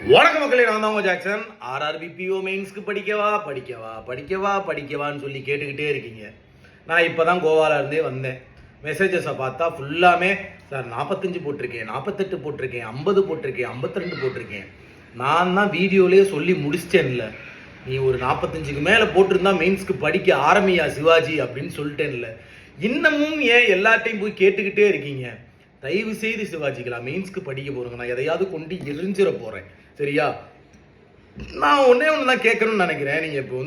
வணக்க மக்களே, நான் தான் உங்க ஜாக்சன். ஆர்ஆர்பிபிஓ மெயின்ஸ்க்கு படிக்கவான்னு சொல்லி கேட்டுக்கிட்டே இருக்கீங்க. நான் இப்போ தான் கோவாலேருந்தே வந்தேன். மெசேஜஸை பார்த்தா ஃபுல்லாமே சார் 45 போட்டிருக்கேன், 48 போட்டிருக்கேன், 50 போட்டிருக்கேன், 52 போட்டிருக்கேன். நான் தான் வீடியோலேயே சொல்லி முடிச்சிட்டேன்ல, நீ ஒரு 45க்கு மேலே போட்டிருந்தா மெயின்ஸ்க்கு படிக்க ஆரம்பியா சிவாஜி அப்படின்னு சொல்லிட்டேன்ல. இன்னமும் ஏன் எல்லாத்தையும் போய் கேட்டுக்கிட்டே இருக்கீங்க? தயவு செய்து சிவாஜிகளா, மெயின்ஸ்க்கு படிக்க போகிறோங்க, நான் எதையாவது கொண்டு எரிஞ்சிட போகிறேன், சரியா? நான் ஒன்றே ஒன்று தான் கேட்கணும்னு நினைக்கிறேன். நீங்கள் இப்போ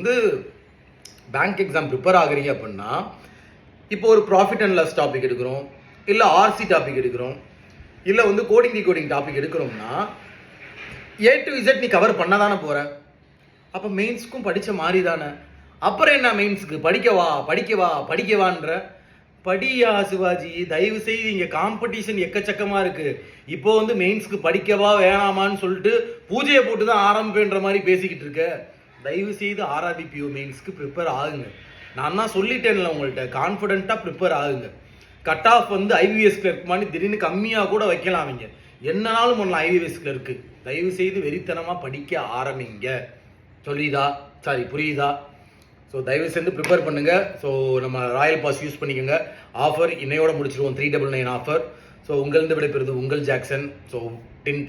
பேங்க் எக்ஸாம் ப்ரிப்பேர் ஆகுறீங்க அப்படின்னா, இப்போ ஒரு ப்ராஃபிட் அண்ட் லாஸ் டாபிக் எடுக்கிறோம், இல்லை ஆர்சி டாபிக் எடுக்கிறோம், இல்லை கோடிங் டாபிக் எடுக்கிறோம்னா A to Z நீ கவர் பண்ண தானே போகிற. அப்போ மெயின்ஸ்க்கும் படித்த மாதிரி தானே. அப்புறம் என்ன மெயின்ஸ்க்கு படிக்கவான்ற படியா சிவாஜி? தயவு செய்து இங்கே காம்படிஷன் எக்கச்சக்கமாக இருக்குது. இப்போ மெயின்ஸ்க்கு படிக்கவா வேணாமான்னு சொல்லிட்டு பூஜையை போட்டு தான் ஆரம்பிப்பேன்ற மாதிரி பேசிக்கிட்டு இருக்க. தயவு செய்து ஆர்ஆர்பிபிஓ மெயின்ஸ்க்கு ப்ரிப்பேர் ஆகுங்க. நான் தான் சொல்லிட்டேன்ல உங்கள்கிட்ட, கான்ஃபிடென்ட்டாக ப்ரிப்பேர் ஆகுங்க. கட் ஆஃப் ஐவிஎஸ் கிளர்க் மாதிரி திடீர்னு கம்மியாக கூட வைக்கலாம். அவங்க என்னன்னாலும் பண்ணலாம் ஐவிஎஸ் கிளர்க்கு. தயவு செய்து வெறித்தனமாக படிக்க ஆரம்பிங்க. புரியுதா? ஸோ தயவு செஞ்சு ப்ரிப்பேர் பண்ணுங்கள். ஸோ நம்ம ராயல் பாஸ் யூஸ் பண்ணிக்கோங்க. ஆஃபர் இன்னையோட முடிச்சிருவோம், 399 ஆஃபர். ஸோ உங்களிருந்து விடைபெறுது உங்கள் ஜாக்சன். ஸோ டின்.